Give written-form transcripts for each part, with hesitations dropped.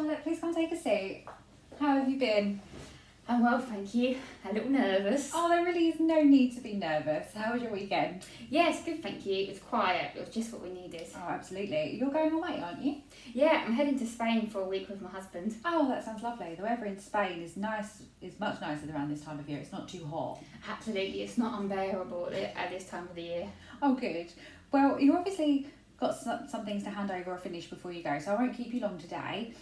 Charlotte, please come take a seat. How have you been? I'm well, thank you. A little nervous. Oh, there really is no need to be nervous. How was your weekend? Yes, good, thank you. It was quiet. It was just what we needed. Oh, absolutely. You're going away, aren't you? Yeah, I'm heading to Spain for a week with my husband. Oh, that sounds lovely. The weather in Spain is nice. Is much nicer than around this time of year. It's not too hot. Absolutely, it's not unbearable at this time of the year. Oh, good. Well, you obviously got some things to hand over or finish before you go, so I won't keep you long today.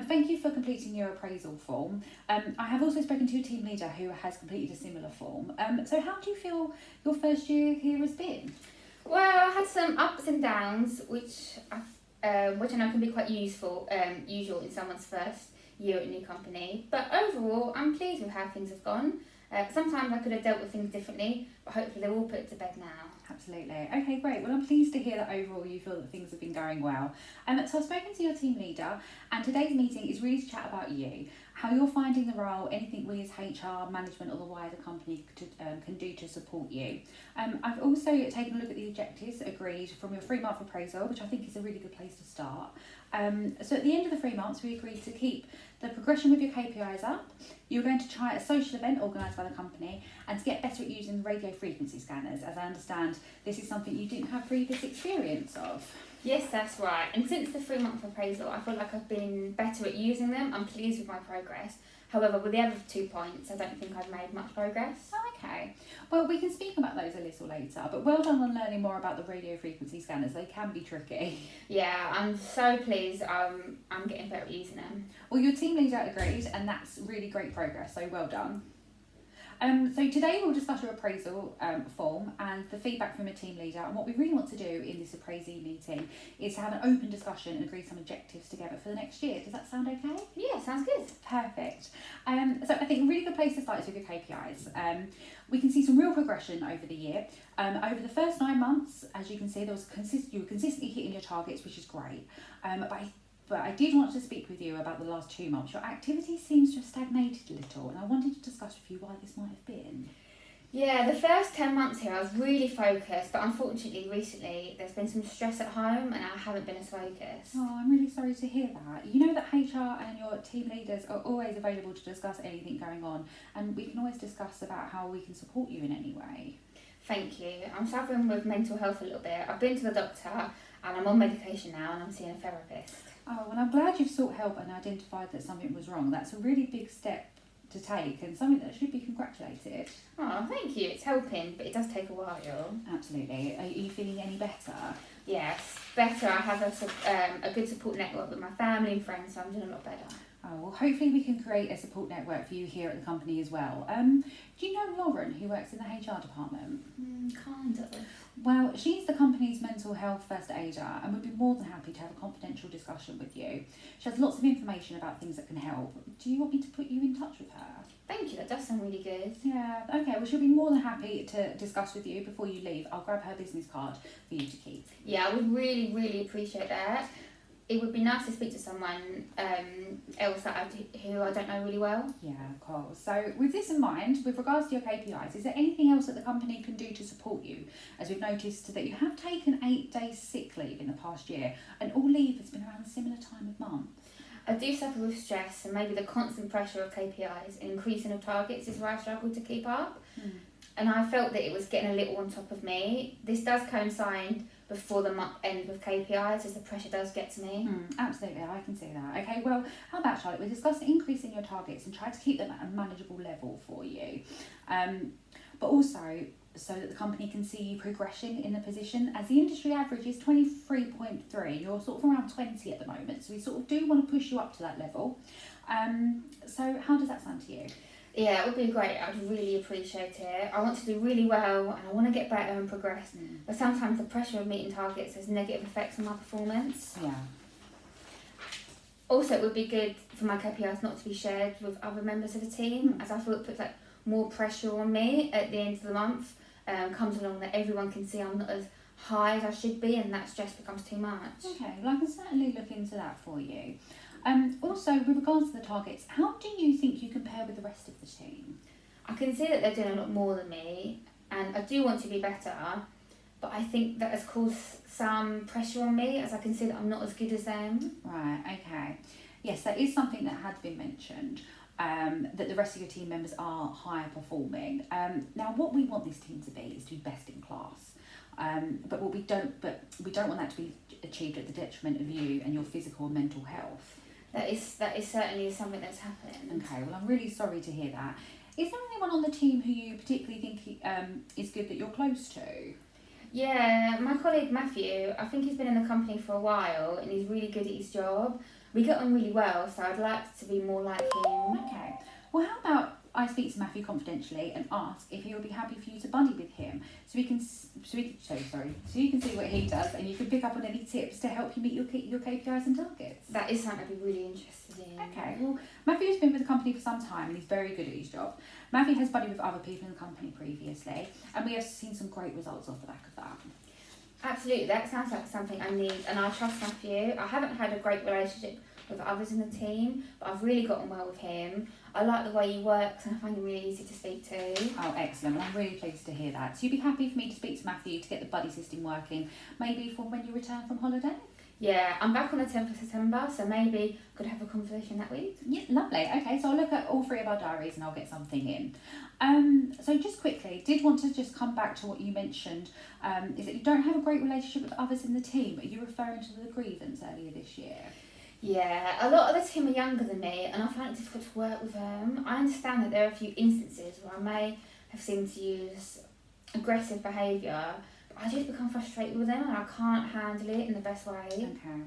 Thank you for completing your appraisal form. I have also spoken to a team leader who has completed a similar form. So how do you feel your first year here has been? Well, I had some ups and downs, which I know can be quite usual in someone's first year at a new company. But overall, I'm pleased with how things have gone. Sometimes I could have dealt with things differently, but hopefully they're all put to bed now. Absolutely. Okay, great. Well, I'm pleased to hear that overall you feel that things have been going well. So I've spoken to your team leader, and today's meeting is really to chat about you, how you're finding the role, anything we as HR, management or the wider company can do to support you. I've also taken a look at the objectives agreed from your 3-month appraisal, which I think is a really good place to start. So at the end of the 3 months, we agreed to keep the progression with your KPIs up. You're going to try a social event organised by the company and to get better at using the radio frequency scanners. As I understand, this is something you didn't have previous experience of. Yes, that's right. And since the 3-month appraisal, I feel like I've been better at using them. I'm pleased with my progress. However, with the other 2 points, I don't think I've made much progress. Oh, okay. Well, we can speak about those a little later, but well done on learning more about the radio frequency scanners. They can be tricky. Yeah, I'm so pleased. I'm getting better at using them. Well, your team leader agreed, and that's really great progress, so well done. So today we'll discuss your appraisal form and the feedback from a team leader, and what we really want to do in this appraisee meeting is to have an open discussion and agree some objectives together for the next year. Does that sound okay? Yeah, sounds good. Perfect. So I think a really good place to start is with your KPIs. We can see some real progression over the year. Over the first 9 months, as you can see, you were consistently hitting your targets, which is great. But I did want to speak with you about the last 2 months. Your activity seems to have stagnated a little, and I wanted to discuss with you why this might have been. Yeah, the first 10 months here I was really focused, but unfortunately recently there's been some stress at home and I haven't been as focused. Oh, I'm really sorry to hear that. You know that HR and your team leaders are always available to discuss anything going on, and we can always discuss about how we can support you in any way. Thank you. I'm suffering with mental health a little bit. I've been to the doctor and I'm on medication now and I'm seeing a therapist. Oh, well, I'm glad you've sought help and identified that something was wrong. That's a really big step to take and something that should be congratulated. Oh, thank you. It's helping, but it does take a while. Absolutely. Are you feeling any better? Yes, better. I have a good support network with my family and friends, so I'm doing a lot better. Oh, well, hopefully we can create a support network for you here at the company as well. Do you know Lauren, who works in the HR department? Kind of. Well, she's the company's mental health first aider and would be more than happy to have a confidential discussion with you. She has lots of information about things that can help. Do you want me to put you in touch with her? Thank you, that does sound really good. Yeah, okay, well she'll be more than happy to discuss with you before you leave. I'll grab her business card for you to keep. Yeah, I would really, really appreciate that. It would be nice to speak to someone else who I don't know really well. Yeah, of course. So with this in mind, with regards to your KPIs, is there anything else that the company can do to support you? As we've noticed that you have taken 8 days sick leave in the past year, and all leave has been around a similar time of month. I do suffer with stress, and maybe the constant pressure of KPIs and increasing of targets is where I struggle to keep up. And I felt that it was getting a little on top of me. This does coincide before the month end with KPIs as the pressure does get to me. Absolutely, I can see that. Okay, well, how about Charlotte? We discussed increasing your targets and try to keep them at a manageable level for you. But also so that the company can see you progression in the position, as the industry average is 23.3. You're sort of around 20 at the moment, so we sort of do want to push you up to that level. So how does that sound to you? Yeah, it would be great. I'd really appreciate it. I want to do really well and I want to get better and progress. But sometimes the pressure of meeting targets has negative effects on my performance. Yeah. Also, it would be good for my KPIs not to be shared with other members of the team, as I feel it puts more pressure on me at the end of the month. Comes along that everyone can see I'm not as high as I should be, and that stress becomes too much. Okay, well I can certainly look into that for you. Also, with regards to the targets, how do you think you compare with the rest of the team? I can see that they're doing a lot more than me, and I do want to be better, but I think that has caused some pressure on me, as I can see that I'm not as good as them. Right, okay. Yes, that is something that had been mentioned. That the rest of your team members are higher performing. Now, what we want this team to be is to be best in class. But we don't want that to be achieved at the detriment of you and your physical and mental health. That is certainly something that's happened. Okay, well, I'm really sorry to hear that. Is there anyone on the team who you particularly think is good that you're close to? Yeah, my colleague Matthew, I think he's been in the company for a while and he's really good at his job. We get on really well, so I'd like to be more like him. Okay. Well, how about I speak to Matthew confidentially and ask if he would be happy for you to buddy with him, so you can see what he does, and you can pick up on any tips to help you meet your KPIs and targets. That is something I'd be really interested in. Okay. Well, Matthew's been with the company for some time and he's very good at his job. Matthew has buddied with other people in the company previously, and we have seen some great results off the back of that. Absolutely, that sounds like something I need, and I trust Matthew. I haven't had a great relationship with others in the team, but I've really gotten well with him. I like the way he works and I find him really easy to speak to. Oh, excellent. Well, I'm really pleased to hear that. So you'd be happy for me to speak to Matthew to get the buddy system working, maybe from when you return from holiday? Yeah, I'm back on the 10th of September, so maybe I could have a conversation that week. Yeah, lovely. Okay, so I'll look at all three of our diaries and I'll get something in. So just quickly, did want to just come back to what you mentioned, is that you don't have a great relationship with others in the team. Are you referring to the grievance earlier this year? Yeah, a lot of the team are younger than me and I find it difficult to work with them. I understand that there are a few instances where I may have seemed to use aggressive behaviour, but I just become frustrated with them and I can't handle it in the best way. Okay.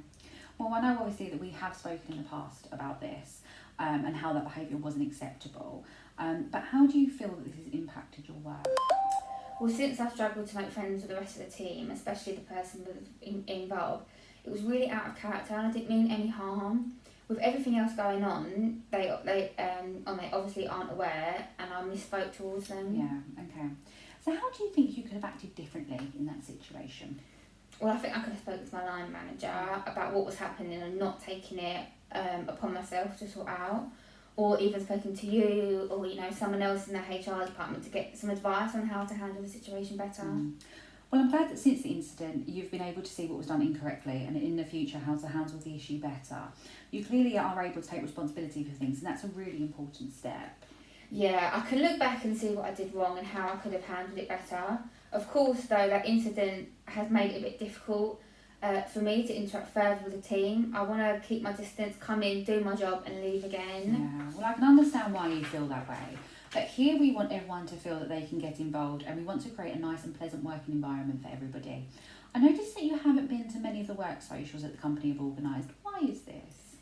Well, I know obviously that we have spoken in the past about this and how that behaviour wasn't acceptable, but how do you feel that this has impacted your work? Well, since I've struggled to make friends with the rest of the team, especially the person involved, it was really out of character and I didn't mean any harm. With everything else going on, they obviously aren't aware and I misspoke towards them. Yeah, okay. So how do you think you could have acted differently in that situation? Well, I think I could have spoken to my line manager about what was happening and not taking it upon myself to sort out, or even spoken to you or someone else in the HR department to get some advice on how to handle the situation better. Well, I'm glad that since the incident you've been able to see what was done incorrectly and in the future how to handle the issue better. You clearly are able to take responsibility for things, and that's a really important step. Yeah, I can look back and see what I did wrong and how I could have handled it better. Of course, though, that incident has made it a bit difficult for me to interact further with the team. I want to keep my distance, come in, do my job and leave again. Yeah, well, I can understand why you feel that way. But here we want everyone to feel that they can get involved, and we want to create a nice and pleasant working environment for everybody. I noticed that you haven't been to many of the work socials that the company have organised. Why is this?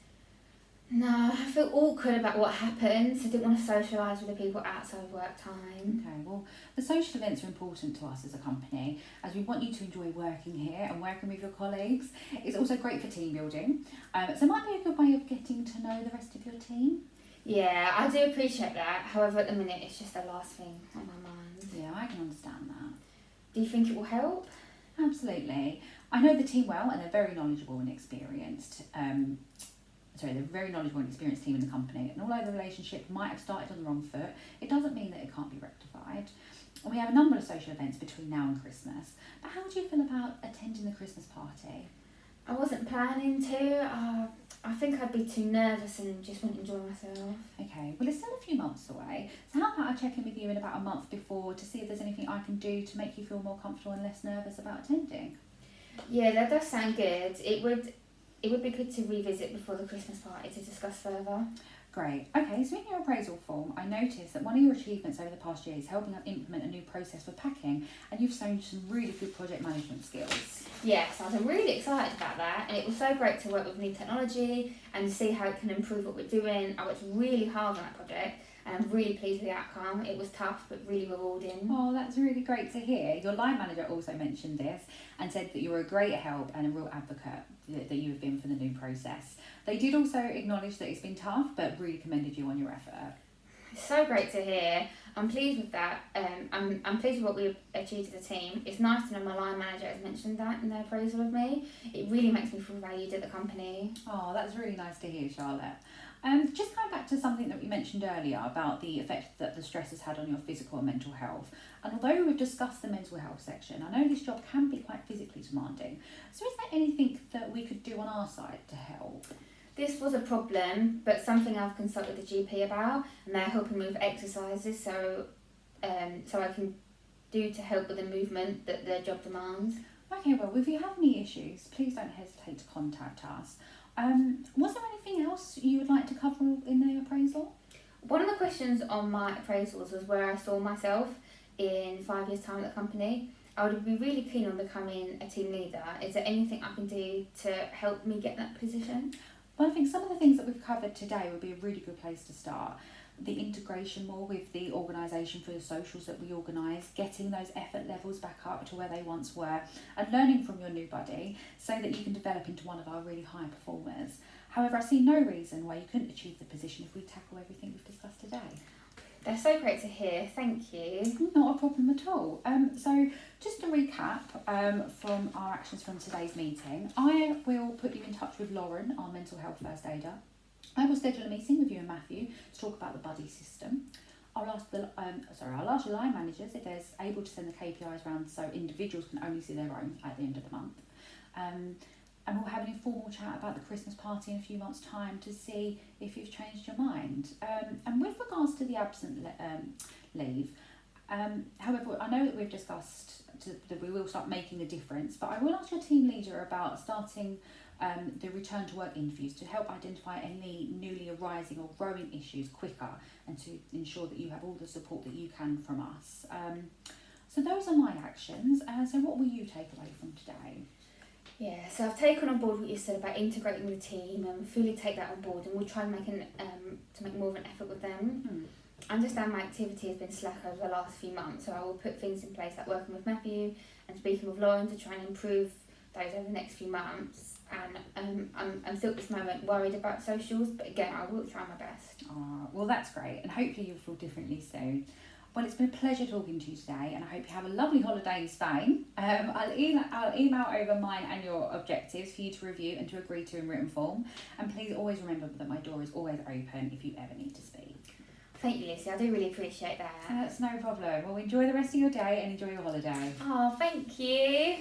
No, I feel awkward about what happened, so I didn't want to socialise with the people outside of work time. Okay, well, the social events are important to us as a company, as we want you to enjoy working here and working with your colleagues. It's also great for team building, so it might be a good way of getting to know the rest of your team. Yeah, I do appreciate that. However, at the minute, it's just the last thing on my mind. Yeah, I can understand that. Do you think it will help? Absolutely. I know the team well, and they're very knowledgeable and experienced. They're a very knowledgeable and experienced team in the company. And although the relationship might have started on the wrong foot, it doesn't mean that it can't be rectified. And we have a number of social events between now and Christmas. But how do you feel about attending the Christmas party? I wasn't planning to. I think I'd be too nervous and just wouldn't enjoy myself. Okay, well, it's still a few months away. So how about I check in with you in about a month before to see if there's anything I can do to make you feel more comfortable and less nervous about attending? Yeah, that does sound good. It would be good to revisit before the Christmas party to discuss further. Great. Okay, so in your appraisal form, I noticed that one of your achievements over the past year is helping us implement a new process for packing, and you've shown some really good project management skills. Yes, I was really excited about that, and it was so great to work with new technology and see how it can improve what we're doing. I worked really hard on that project, and I'm really pleased with the outcome. It was tough, but really rewarding. Oh, that's really great to hear. Your line manager also mentioned this and said that you were a great help and a real advocate that you have been for the new process. They did also acknowledge that it's been tough, but really commended you on your effort. It's so great to hear. I'm pleased with that. I'm pleased with what we achieved as a team. It's nice to know my line manager has mentioned that in their appraisal of me. It really makes me feel valued at the company. Oh, that's really nice to hear, Charlotte. Just going back to something that we mentioned earlier about the effect that the stress has had on your physical and mental health. And although we've discussed the mental health section, I know this job can be quite physically demanding. So is there anything that we could do on our side to help? This was a problem, but something I've consulted the GP about, and they're helping me with exercises so I can do to help with the movement that their job demands. Okay, well, if you have any issues, please don't hesitate to contact us. Was there anything else you would like to cover in the appraisal? One of the questions on my appraisals was where I saw myself in 5 years' time at the company. I would be really keen on becoming a team leader. Is there anything I can do to help me get that position? Well, I think some of the things that we've covered today would be a really good place to start. The integration more with the organisation for the socials that we organise, getting those effort levels back up to where they once were, and learning from your new buddy so that you can develop into one of our really high performers. However, I see no reason why you couldn't achieve the position if we tackle everything we've discussed today. That's so great to hear, thank you. Not a problem at all. So just to recap from our actions from today's meeting, I will put you in touch with Lauren, our mental health first aider. I will schedule a meeting with you and Matthew to talk about the buddy system. I'll ask your line managers if they're able to send the KPIs around so individuals can only see their own at the end of the month. And we'll have an informal chat about the Christmas party in a few months' time to see if you've changed your mind. And with regards to the absent leave, however, I know that we've discussed that we will start making a difference, but I will ask your team leader about starting the return to work interviews to help identify any newly arising or growing issues quicker and to ensure that you have all the support that you can from us. So those are my actions. So what will you take away from today? Yeah, so I've taken on board what you said about integrating with the team and fully take that on board, and we'll try and make more of an effort with them. I understand my activity has been slack over the last few months, so I will put things in place like working with Matthew and speaking with Lauren to try and improve those over the next few months. And I'm still at this moment worried about socials, but again, I will try my best. Well, that's great, and hopefully you'll feel differently soon. Well, it's been a pleasure talking to you today, and I hope you have a lovely holiday in Spain. I'll email over mine and your objectives for you to review and to agree to in written form. And please always remember that my door is always open if you ever need to speak. Thank you, Lucy. I do really appreciate that. That's no problem. Well, enjoy the rest of your day and enjoy your holiday. Oh, thank you.